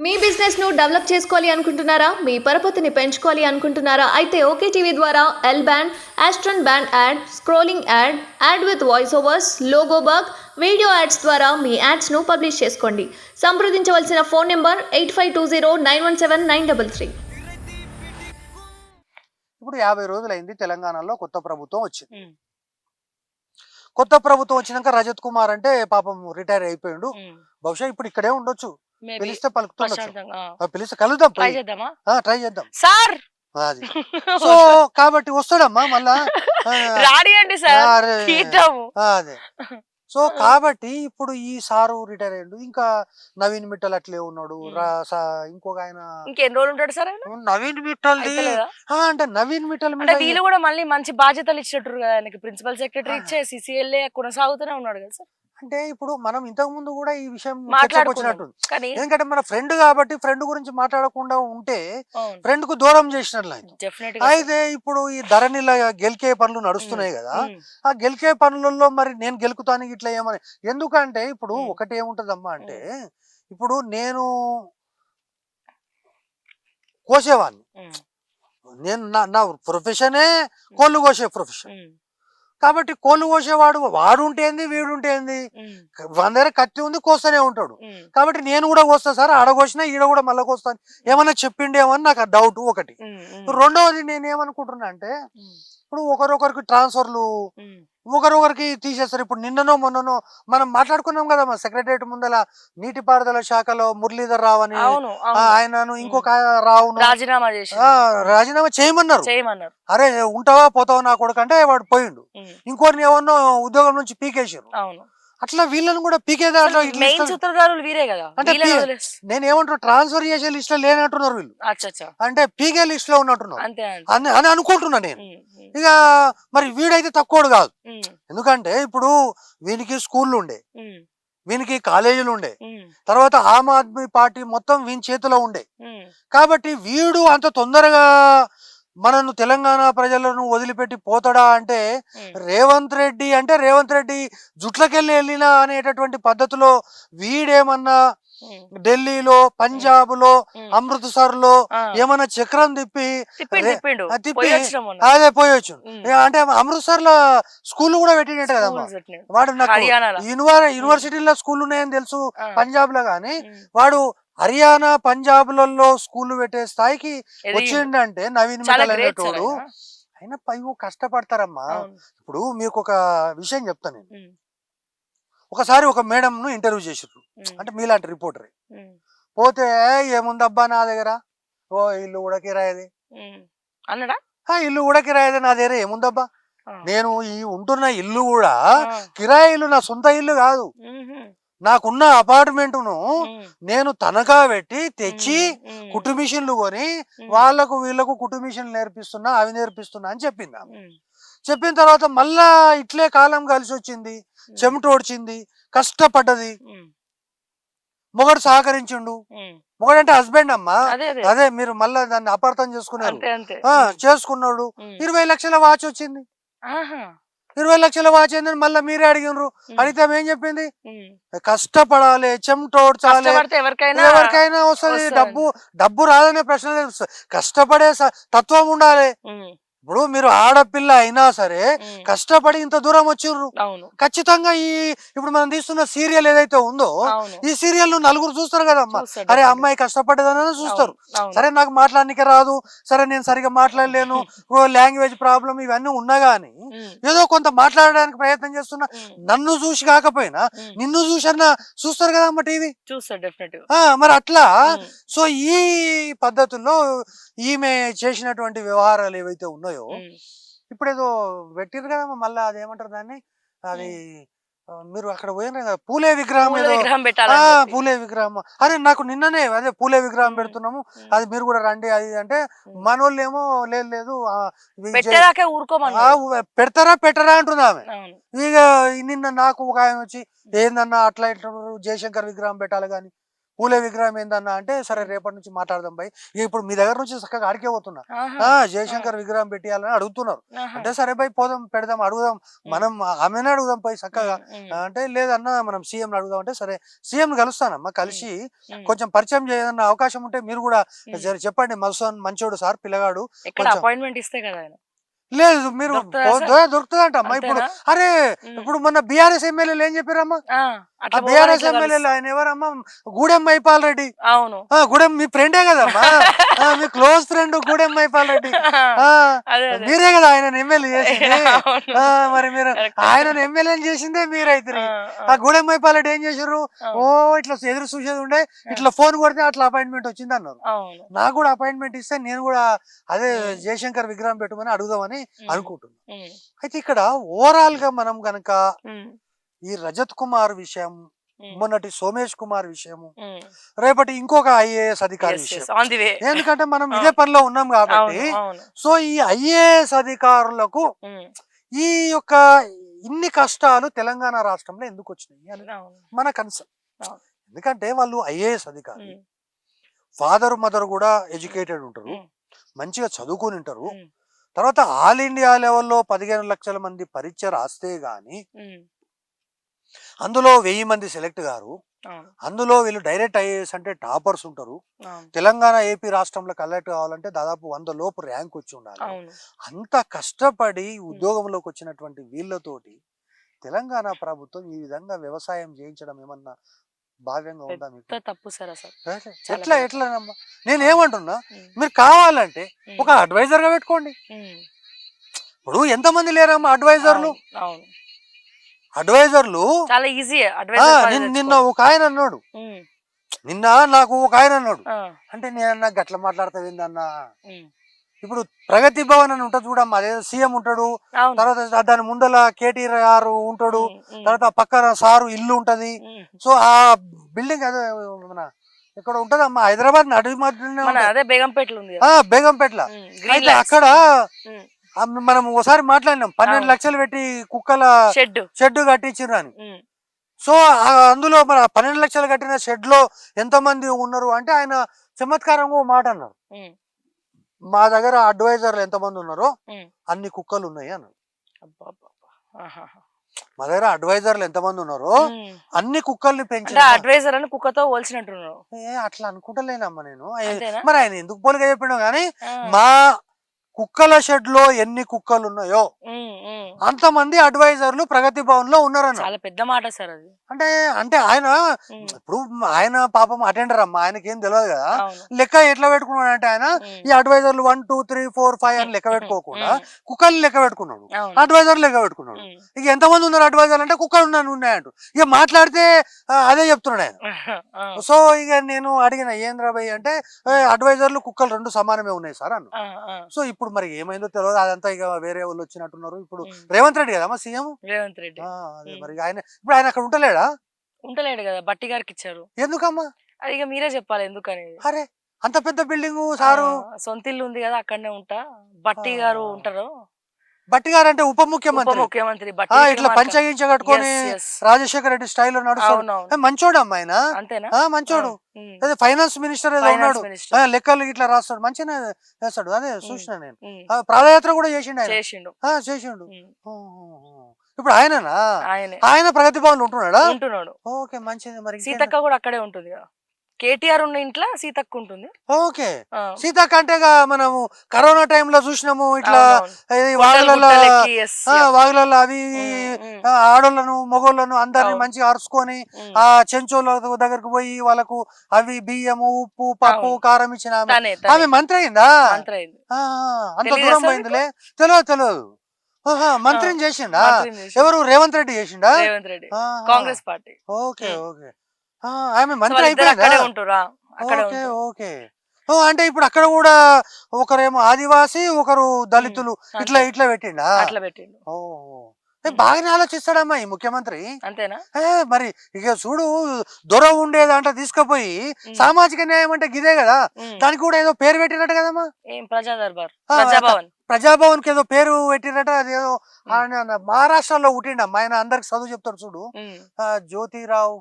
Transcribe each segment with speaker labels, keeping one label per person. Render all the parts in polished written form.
Speaker 1: మీ business ను develop చేసుకోవాలి అనుకుంటున్నారా? మీ పరపతిని పెంచుకోవాలి అనుకుంటున్నారా? అయితే ఓకే టీవీ ద్వారా L band, aston band ad, scrolling ad, ad with voice overs, logo bug, video ads ద్వారా మీ యాడ్స్ ను పబ్లిష్ చేసుకోండి. సంప్రదించవలసిన ఫోన్ నెంబర్ 8520917933.
Speaker 2: ఇప్పుడు 50 రోజులైంది తెలంగాణలో కొత్త ప్రభుత్వం వచ్చింది.
Speaker 3: హ్మ్.
Speaker 2: కొత్త ప్రభుత్వం వచ్చినాక రజత్ కుమార్ అంటే పాపం రిటైర్ అయిపోయిండు. బహుశా ఇప్పుడు ఇక్కడే ఉండొచ్చు.
Speaker 3: మేబీ
Speaker 2: పిలిస్తే పలుకుతుండొచ్చు.
Speaker 3: ప్రశాంతంగా
Speaker 2: పిలిస్తే కలుద్దాం,
Speaker 3: ట్రై చేద్దామా
Speaker 2: ట్రై చేద్దాం.
Speaker 3: సార్?
Speaker 2: అది సో కాబట్టి వస్తాడమ్మా మళ్ళా.
Speaker 3: రాడియండి సార్,
Speaker 2: అరే,
Speaker 3: తీద్దాము.
Speaker 2: అదే సో కాబట్టి ఇప్పుడు ఈ సారు రిటైర్ అయ్యిండు. ఇంకా నవీన్ మిట్టల్ అట్లే ఉన్నాడు. ఇంకొక ఆయన
Speaker 3: ఇంకెన్ని రోజులు ఉంటాడు సార్ ఆయన?
Speaker 2: నవీన్ మిట్టల్
Speaker 3: అయితలేదా?
Speaker 2: అంటే నవీన్ మిట్టల్
Speaker 3: అంటే వీళ్ళు కూడా మళ్ళీ మంచి బాధ్యతలు ఇచ్చినట్టు కదా ఆయనకి, ప్రిన్సిపల్ సెక్రటరీ ఇచ్చే సిసిఎల్ఏ కొనసాగుతూనే ఉన్నాడు కదా సార్.
Speaker 2: అంటే ఇప్పుడు మనం ఇంతకు ముందు కూడా ఈ విషయం
Speaker 3: మాట్లాడుకున్నాం
Speaker 2: వచ్చినట్టు.
Speaker 3: కానీ
Speaker 2: ఎందుకంటే మన ఫ్రెండ్ కాబట్టి ఫ్రెండ్ గురించి మాట్లాడకుండా ఉంటే
Speaker 3: అవును,
Speaker 2: ఫ్రెండ్ కు దూరం చేసినట్లు అయింది.
Speaker 3: డెఫినెట్ గా.
Speaker 2: అయితే ఇప్పుడు ఈ ధరణిలో గెలికే పనులు నడుస్తున్నాయి కదా, ఆ గెలికే పనులలో మరి నేను గెలుకుతాను ఇట్లా ఏమని. ఎందుకంటే ఇప్పుడు ఒకటి ఏముంటదమ్మా అంటే, ఇప్పుడు నేను కోసేవాడిని, నేను నా ప్రొఫెషనే కోళ్ళు కోసే ప్రొఫెషన్. కాబట్టి కోళ్ళు కోసేవాడు వాడు ఉంటేంది వీడు ఉంటేంది, మన దగ్గర కత్తి ఉంది కోస్తూనే ఉంటాడు. కాబట్టి నేను కూడా కోస్తా సార్, ఆడ కోసినా ఈడ కూడా మళ్ళీ కోస్తాను ఏమన్నా చెప్పిండేమని నాకు ఆ డౌట్ ఒకటి. రెండవది నేను ఏమనుకుంటున్నా అంటే, ఇప్పుడు ఒకరొకరికి ట్రాన్స్ఫర్లు ఒకరొకరికి తీసేస్తారు. ఇప్పుడు నిన్ననో మొన్ననో మనం మాట్లాడుకున్నాం కదా మా సెక్రటరియట్ ముందల నీటిపారుదల శాఖలో మురళీధర్ రావు అని ఆయనను ఇంకొక రావును రాజీనామా చేయమన్నారు. అరే ఉంటావా పోతావా నా కొడుకు అంటే వాడు పోయిండు. ఇంకోరిని ఎవరినో ఉద్యోగం నుంచి పీకేసారు. అట్లా వీళ్ళని కూడా పీకేదా అంటే నేను ఏమంటున్నా, ట్రాన్స్ఫర్ చేసే లిస్ట్ లో లేనంటున్నారు వీళ్ళు, అంటే పీకే లిస్ట్ లో ఉన్నట్టున్నారు అని అనుకుంటున్నా నేను. ఇక మరి వీడైతే తక్కువడు కాదు. ఎందుకంటే ఇప్పుడు వీనికి స్కూళ్ళు ఉండే, వీనికి కాలేజీలు ఉండే, తర్వాత ఆమ్ ఆద్మీ పార్టీ మొత్తం వీని చేతిలో ఉండే. కాబట్టి వీడు అంత తొందరగా మనను తెలంగాణ ప్రజలను వదిలిపెట్టి పోతాడా అంటే, రేవంత్ రెడ్డి అంటే రేవంత్ రెడ్డి జుట్లకెళ్ళి వెళ్ళినా అనేటటువంటి పద్ధతిలో వీడేమన్నా ఢిల్లీలో, పంజాబ్ లో, అమృత్సర్ లో ఏమన్నా చక్రం తిప్పి అదే పోయొచ్చు. అంటే అమృత్సర్ లో స్కూల్ కూడా పెట్టినట్టు కదమ్మా వాడు. నాకు యూనివర్సిటీలో స్కూల్ ఉన్నాయని తెలుసు పంజాబ్ లో, గానీ వాడు హర్యానా పంజాబ్లలో స్కూల్ పెట్టే స్థాయికి వచ్చిండంటే నవీన్ మిట్టల్ అనేటోడు. అయినా పైగా కష్టపడతారమ్మా. ఇప్పుడు మీకు ఒక విషయం చెప్తాను నేను. ఒకసారి ఒక మేడం ను ఇంటర్వ్యూ చేసారు, అంటే మీలాంటి రిపోర్టరే. పోతే ఏముందబ్బా నా దగ్గర, ఓ ఇల్లు కూడా కిరాయిది
Speaker 3: అన్నడా,
Speaker 2: ఇల్లు కూడా కిరాయిది నా దగ్గర ఏముందబ్బా, నేను ఈ ఉంటున్న ఇల్లు కూడా కిరాయి ఇల్లు, నా సొంత ఇల్లు కాదు. నాకున్న అపార్ట్మెంట్ను నేను తనఖా పెట్టి తెచ్చి కుట్టు మిషన్లు కొని వాళ్ళకు వీళ్ళకు కుట్టు మిషన్లు నేర్పిస్తున్నా, అవి నేర్పిస్తున్నా అని చెప్పింది. చెప్పిన తర్వాత మళ్ళా ఇట్లే కాలం కలిసి వచ్చింది, చెమట ఓడ్చింది, కష్టపడ్డది. మొగడు సహకరించిండు. మొగడంటే హస్బెండ్ అమ్మా. అదే మీరు మళ్ళా దాన్ని అపార్థం చేసుకున్నారు. చేసుకున్నాడు. 20 లక్షల వాచ్ వచ్చింది. 20 లక్షల వాచ్ ఏందని మళ్ళీ మీరే అడిగినరు. అడిగితే ఏం చెప్పింది, కష్టపడాలి, చెమటోడ్చాలి, ఎవరికైనా వస్తుంది డబ్బు రాదనే ప్రశ్న లేదు, కష్టపడే తత్వం ఉండాలి. ఇప్పుడు మీరు ఆడపిల్ల అయినా సరే కష్టపడి ఇంత దూరం వచ్చిర్రు. ఖచ్చితంగా ఇప్పుడు మనం తీస్తున్న సీరియల్ ఏదైతే ఉందో ఈ సీరియల్ ను నలుగురు చూస్తారు కదమ్మా. అరే అమ్మాయి కష్టపడ్డదని చూస్తారు. సరే నాకు మాట్లాడడానికి రాదు, సరే నేను సరిగా మాట్లాడలేను, లాంగ్వేజ్ ప్రాబ్లం ఇవన్నీ ఉన్నా గానీ ఏదో కొంత మాట్లాడడానికి ప్రయత్నం చేస్తున్నా. నన్ను చూసి కాకపోయినా నిన్ను చూసన్నా చూస్తారు కదమ్మా టీవీ చూస్తారు. మరి అట్లా సో ఈ పద్ధతుల్లో ఈమె చేసినటువంటి వ్యవహారాలు ఏవైతే ఉన్నాయో ఇప్పుడు ఏదో పెట్టిరు కదమ్మా మళ్ళీ అదేమంటారు దాన్ని, అది మీరు అక్కడ పోయిన కదా పూలే విగ్రహం, పూలే విగ్రహం. అరే నాకు నిన్ననే అదే పూలే విగ్రహం పెడుతున్నాము, అది మీరు కూడా రండి అది అంటే మనోళ్ళు ఏమో లేదు పెడతారా పెట్టరా అంటుంది ఆమె. ఇక నిన్న నాకు ఒక ఆయన వచ్చి ఏందన్నా అట్లా ఇట్లా జయశంకర్ విగ్రహం పెట్టాలి కానీ పూలే విగ్రహం ఏందన్నా అంటే సరే రేపటి నుంచి మాట్లాడదాం బై. ఇప్పుడు మీ దగ్గర నుంచి చక్కగా ఆడికే పోతున్నా.
Speaker 3: ఆహా.
Speaker 2: జయశంకర్ విగ్రహం పెట్టియాలని అడుగుతున్నారు.
Speaker 3: ఆహా.
Speaker 2: అంటే సరే బై పోదాం పెడదాం అడుగుదాం, మనం ఆమెనే అడుగుదాం పోయి చక్కగా. అంటే లేదన్నా మనం సీఎం అడుగుదాం అంటే సరే సీఎం కలుస్తానమ్మా, కలిసి కొంచెం పరిచయం చేయదన్న అవకాశం ఉంటే మీరు కూడా జర చెప్పండి. మధుసూదన్ మంచోడు సార్ పిల్లగాడు.
Speaker 3: ఎక్కడ అపాయింట్మెంట్ ఇస్తే కదా ఆయన.
Speaker 2: లేదు మీరు
Speaker 3: దొరుకుతుందా
Speaker 2: దొరుకుతుందంట అమ్మా. ఇప్పుడు
Speaker 3: అంతేనా?
Speaker 2: అరే ఇప్పుడు మొన్న బీఆర్ఎస్ ఎమ్మెల్యేలు ఏం చెప్పారమ్మా?
Speaker 3: అట్లా పోవాలి,
Speaker 2: బీఆర్ఎస్
Speaker 3: ఇట్లా
Speaker 2: ఎమ్మెల్యేలు ఆయన ఎవరమ్మా? గూడెం మైపాల్ రెడ్డి.
Speaker 3: అవును.
Speaker 2: గూడెం మీ ఫ్రెండే కదమ్మా, మీ క్లోజ్ ఫ్రెండ్ గూడెం మైపాల్ రెడ్డి.
Speaker 3: అదే అదే.
Speaker 2: మీరే కదా ఆయన ఎమ్మెల్యే చేసింది.
Speaker 3: అవును.
Speaker 2: మరి మీరు
Speaker 3: Correct.
Speaker 2: ఆయన ఎమ్మెల్యే చేసిందే మీరైతే. గూడెం మైపాల్ రెడ్డి ఏం చేసారు? ఓ ఇట్లా ఎదురు చూసేది ఉండే, ఇట్లా ఫోన్ కొడితే అట్లా అపాయింట్మెంట్ వచ్చింది అన్నారు.
Speaker 3: అవును.
Speaker 2: నాకు కూడా అపాయింట్మెంట్ ఇస్తే నేను కూడా అదే జయశంకర్ విగ్రహం పెట్టుమని అడుగుదామని అనుకుంటున్నాను. అయితే ఇక్కడ ఓవరాల్ గా మనం గనక ఈ రజత్ కుమార్ విషయం, మొన్నటి సోమేష్ కుమార్ విషయము, రేపటి ఇంకొక ఐఏఎస్ అధికారి విషయం, ఎందుకంటే మనం ఇదే పనిలో ఉన్నాం కాబట్టి, సో ఈ ఐఏఎస్ అధికారులకు ఈ యొక్క ఇన్ని కష్టాలు తెలంగాణ రాష్ట్రంలో ఎందుకు వచ్చినాయి అని మన కన్సర్న్. ఎందుకంటే వాళ్ళు ఐఏఎస్ అధికారి, ఫాదర్ మదర్ కూడా ఎడ్యుకేటెడ్ ఉంటారు, మంచిగా చదువుకుని ఉంటారు. తర్వాత ఆల్ ఇండియా లెవెల్లో 15 లక్షల మంది పరీక్ష రాస్తే గాని అందులో 1000 మంది సెలెక్ట్ గారు. అందులో వీళ్ళు డైరెక్ట్ ఐఏఎస్ అంటే టాపర్స్ ఉంటారు. తెలంగాణ ఏపీ రాష్ట్రంలో కలెక్ట్ కావాలంటే దాదాపు 100 లోపు ర్యాంక్ వచ్చి ఉండాలి. అంత కష్టపడి ఉద్యోగంలోకి వచ్చినటువంటి వీళ్ళతోటి తెలంగాణ ప్రభుత్వం ఈ విధంగా వ్యవసాయం చేయించడం ఏమన్నా భావ్యంగా ఉందా మీకు?
Speaker 3: తప్పు సార్ అసలు.
Speaker 2: ఎట్లనమ్మా నేనేమంటున్నా, మీరు కావాలంటే ఒక అడ్వైజర్ గా పెట్టుకోండి. ఇప్పుడు ఎంతమంది లేరమ్మా అడ్వైజర్లు? అడ్వైజర్లు
Speaker 3: చాలా ఈజీ.
Speaker 2: నిన్న ఒక ఆయన అన్నాడు, నిన్న నాకు ఒక ఆయన అన్నాడు, అంటే నేనన్నా గట్ల మాట్లాడతావు ఏందన్నా, ఇప్పుడు ప్రగతి భవన్ అని ఉంటుంది చూడమ్మా, అదే సీఎం ఉంటాడు, తర్వాత దాని ముందల కేటీఆర్ ఉంటాడు, తర్వాత పక్కన సారు ఇల్లు ఉంటది. సో ఆ బిల్డింగ్ అదే మన ఇక్కడ ఉంటదమ్మా, హైదరాబాద్ బేగంపేటలో. అయితే అక్కడ మనం ఒకసారి మాట్లాడినాం, 12 లక్షలు పెట్టి కుక్కల షెడ్ కట్టించారు అని. సో అందులో మన 12 లక్షలు కట్టిన షెడ్ లో ఎంత మంది ఉన్నారు అంటే ఆయన చమత్కారంగా మాట అన్నారు, మా దగ్గర అడ్వైజర్లు ఎంతమంది ఉన్నారో అన్ని కుక్కలు ఉన్నాయి అన్నారు. మా దగ్గర అడ్వైజర్లు ఎంతమంది ఉన్నారో అన్ని కుక్కల్ని పెంచారు.
Speaker 3: అడ్వైజర్ అని కుక్కతో పోల్చినట్టున్నారు.
Speaker 2: అట్లా అనుకుంటలేనమ్మా నేను. మరి ఆయన ఎందుకు పోలిగా చెప్పినా గానీ మా కుక్కల షెడ్ లో ఎన్ని కుక్కలు ఉన్నాయో అంతమంది అడ్వైజర్లు ప్రగతి భవన్ లో ఉన్నారన్న.
Speaker 3: చాలా పెద్ద మాట సార్ అది.
Speaker 2: అంటే ఆయన ఇప్పుడు ఆయన పాపం అటెండర్ అమ్మా, ఆయనకి ఏం తెలియదు కదా. లెక్క ఎట్లా పెట్టుకున్నాడు అంటే ఆయన ఈ అడ్వైజర్లు 1 2 3 4 5 అని లెక్క పెట్టుకోకుండా కుక్కలు లెక్క పెట్టుకున్నాడు, అడ్వైజర్లు లెక్క పెట్టుకున్నాడు. ఇక ఎంతమంది ఉన్నారు అడ్వైజర్లు అంటే కుక్కలు ఉన్నాయంటూ ఇక మాట్లాడితే అదే చెప్తున్నాడు ఆయన. సో ఇక నేను అడిగిన ఏంద్రాబాయ్ అంటే అడ్వైజర్లు కుక్కలు 2 సమానమే ఉన్నాయి సార్ అన్న. సో ఇప్పుడు మరి ఏమైందో తెలియదు, అదంతా ఇక వేరే వాళ్ళు వచ్చినట్టున్నారు. ఇప్పుడు రేవంత్ రెడ్డి కదమ్మా సీఎం,
Speaker 3: రేవంత్ రెడ్డి.
Speaker 2: మరి ఆయన ఇప్పుడు ఆయన అక్కడ
Speaker 3: ఉంటలేడు కదా, బట్టి గారికి ఇచ్చారు.
Speaker 2: ఎందుకమ్మా
Speaker 3: అది ఇక మీరే చెప్పాలి ఎందుకని.
Speaker 2: అరే అంత పెద్ద బిల్డింగ్ సారు,
Speaker 3: సొంత ఇల్లు ఉంది కదా, అక్కడనే ఉంటా. బట్టి గారు ఉంటారు.
Speaker 2: బట్టి గారు అంటే ఉప ముఖ్యమంత్రి, ఇట్లా పంచగించ కట్టుకొని రాజశేఖర రెడ్డి స్టైల్లో నడుస్తాడు. మంచోడు అమ్మా ఆయన, మంచోడు. అదే ఫైనాన్స్ మినిస్టర్ ఏదో ఉన్నాడు, లెక్కలు ఇట్లా రాస్తాడు, మంచిగా చేస్తాడు. అదే చూసిన నేను. పాదయాత్ర కూడా చేసిండు. ఇప్పుడు ఆయన ప్రగతి భవన్ ఉంటున్నాడు. ఓకే మంచిది. మరి
Speaker 3: సీతక్క కూడా అక్కడే ఉంటుంది కదా, కేటీఆర్ ఉన్న ఇంట్లో సీతక్క ఉంటుంది.
Speaker 2: ఓకే సీతక్క అంటే మనము కరోనా టైంలో చూసినాము, ఇట్లా వాగులలో అవి ఆడోళ్ళను మగోళ్ళను అందరిని మంచిగా అరుచుకొని ఆ చెంచోళ్ళ దగ్గరకు పోయి వాళ్ళకు అవి బియ్యము ఉప్పు పప్పు కారం ఇచ్చిన ఆమె మంత్రి అయిందా? అంత దూరం పోయిందిలే, తెలియదు. మంత్రిని చేసిండా? ఎవరు? రేవంత్ రెడ్డి చేసిండా?
Speaker 3: కాంగ్రెస్ పార్టీ.
Speaker 2: ఓకే ఆమె మంత్రి అయిపోయిందా? ఓకే. అంటే ఇప్పుడు అక్కడ కూడా ఒకరేమో ఆదివాసి, ఒకరు దళితులు, ఇట్లా పెట్టిండా? బాగానే ఆలోచిస్తాడమ్మా ఈ ముఖ్యమంత్రి.
Speaker 3: అంతేనా?
Speaker 2: మరి ఇక చూడు, దొర ఉండేదంట తీసుకుపోయి సామాజిక న్యాయం అంటే గిదే కదా, దానికి కూడా ఏదో పేరు పెట్టినట్టు కదమ్మా. ప్రజాభవన్ కి ఏదో పేరు పెట్టినట్టు, అదేదో మహారాష్ట్రలో పుట్టిండమ్మా ఆయన, అందరికి చదువు చెప్తాడు చూడు, జ్యోతిరావు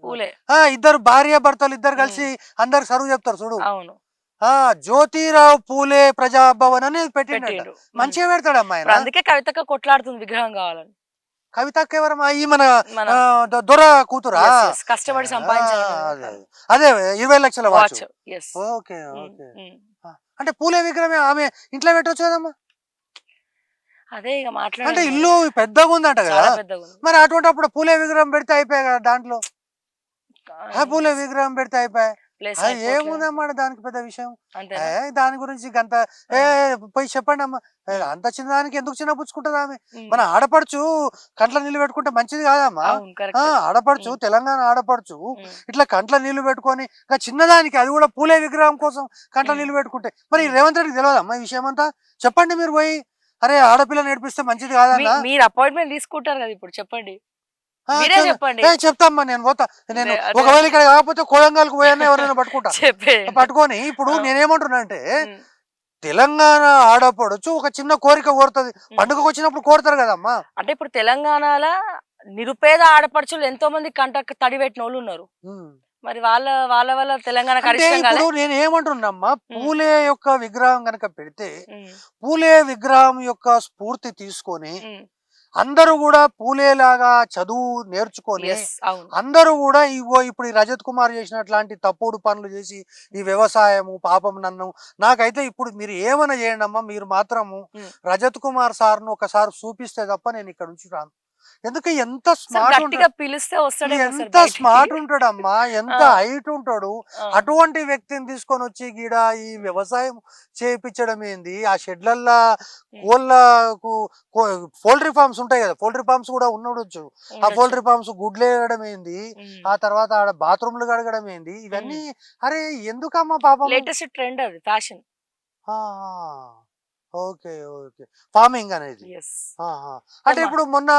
Speaker 3: పూలే.
Speaker 2: ఇద్దరు భార్య భర్తలు ఇద్దరు కలిసి అందరికి సరువు చెప్తారు చూడు.
Speaker 3: అవును.
Speaker 2: జ్యోతిరావు పూలే ప్రజాభవన్ అనేది పెట్టిండు.
Speaker 3: పెట్టిండు.
Speaker 2: మంచిగా పెడతాడమ్మా ఆయన.
Speaker 3: ఇప్పుడు అందుకే కవితక్క కొట్లాడుతుంది విగ్రహం కావాలని.
Speaker 2: కవితక్క ఎవరమ్మా? ఈ మన
Speaker 3: మన
Speaker 2: దొర కూతురా?
Speaker 3: yes, yes. కష్టపడి సంపాదించాలి
Speaker 2: అదే 20 లక్షల watch.
Speaker 3: Watch. yes.
Speaker 2: Okay okay. అంటే పూలే విగ్రహం ఆమె ఇంట్లో పెట్టవచ్చు కదమ్మా?
Speaker 3: అదే ఇక
Speaker 2: అంటే
Speaker 3: మాట్లాడే
Speaker 2: ఇల్లు పెద్దగా ఉందంట కదా,
Speaker 3: చాలా పెద్దగా ఉంది.
Speaker 2: మరి అటువంటి అప్పుడు పూలే విగ్రహం పెడితే అయిపోయాయి కదా దాంట్లో. పూలే విగ్రహం పెడితే అయిపోయాయి.
Speaker 3: ప్లేస్
Speaker 2: ఏముందమ్మా దానికి పెద్ద విషయం?
Speaker 3: అంతే.
Speaker 2: దాని గురించి అంత పోయి చెప్పండి అమ్మా. అంత చిన్నదానికి ఎందుకు చిన్న పుచ్చుకుంటది ఆమె? మన ఆడపడుచు కంట్ల నీళ్లు పెట్టుకుంటే మంచిది కాదమ్మా. ఆడపడుచు తెలంగాణ ఆడపడుచు ఇట్లా కంట్ల నీళ్లు పెట్టుకొని ఇంకా చిన్నదానికి, అది కూడా పూలే విగ్రహం కోసం కంట్ల నీళ్లు పెట్టుకుంటే మరి రేవంత్ రెడ్డికి తెలియదమ్మా ఈ విషయం అంతా? చెప్పండి మీరు పోయి, అరే ఆడపిల్ల నేర్పిస్తే మంచిది కాదన్నా.
Speaker 3: మీరు అపాయింట్మెంట్ తీసుకుంటారు కదా ఇప్పుడు, చెప్పండి. మీరే చెప్పండి.
Speaker 2: చెప్తామ్మా, నేను పోతా. నేను ఒకవేళ ఇక్కడ కాకపోతే కోయంగాలకు పోయానే ఎవరైనా పట్టుకుంటా. పట్టుకొని ఇప్పుడు నేనేమంటున్నా అంటే, తెలంగాణ ఆడపడుచు ఒక చిన్న కోరిక కోరుతుంది, పండుగకు వచ్చినప్పుడు కోరుతారు కదమ్మా.
Speaker 3: అంటే ఇప్పుడు తెలంగాణలో నిరుపేద ఆడపడుచులు ఎంతో మంది కంట తడి పెట్టిన వాళ్ళు ఉన్నారు. మరి వాళ్ళ వల్ల తెలంగాణ
Speaker 2: ఇప్పుడు నేను ఏమంటున్నామ్మా, పూలే యొక్క విగ్రహం కనుక పెడితే పూలే విగ్రహం యొక్క స్ఫూర్తి తీసుకొని అందరూ కూడా పూలేలాగా చదువు నేర్చుకొని అందరూ కూడా ఇప్పుడు ఈ రజత్ కుమార్ చేసినట్లాంటి తప్పుడు పనులు చేసి ఈ వ్యవసాయము పాపం నన్ను నాకైతే ఇప్పుడు మీరు ఏమైనా చేయండి అమ్మా, మీరు మాత్రము రజత్ కుమార్ సార్ను ఒకసారి చూపిస్తే తప్ప నేను ఇక్కడ నుంచి రాను. ఎందుకు ఎంత స్మార్ట్
Speaker 3: పిలిస్తే వస్తాడు,
Speaker 2: ఎంత స్మార్ట్ ఉంటాడమ్మా, ఎంత హైట్ ఉంటాడు. అటువంటి వ్యక్తిని తీసుకొని వచ్చి గీడ ఈ వ్యవసాయం చేయించడం ఏంది? ఆ షెడ్లల్లా కోళ్ళకు పౌల్ట్రీ ఫార్మ్స్ ఉంటాయి కదా, పౌల్ట్రీ ఫార్మ్స్ కూడా ఉండొచ్చు. ఆ పౌల్ట్రీ ఫార్మ్స్ గుడ్లు వేయడం ఏంది, ఆ తర్వాత ఆడ బాత్రూమ్లు కడగడం ఏంది, ఇవన్నీ అరే ఎందుకమ్మా పాపం?
Speaker 3: లేటెస్ట్ ట్రెండ్ అది, ఫ్యాషన్.
Speaker 2: ఓకే ఓకే, ఫార్మింగ్ అనేది. అంటే ఇప్పుడు మొన్న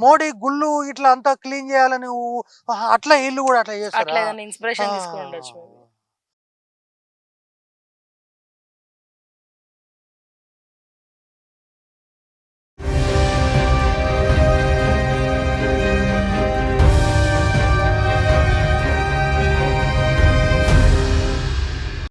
Speaker 2: మోడీ గుళ్ళు ఇట్లా అంతా క్లీన్ చేయాలని అట్లా ఇల్లు కూడా అట్లా చేస్తారు.
Speaker 3: ఇన్స్పిరేషన్ తీసుకుని ఉండొచ్చు.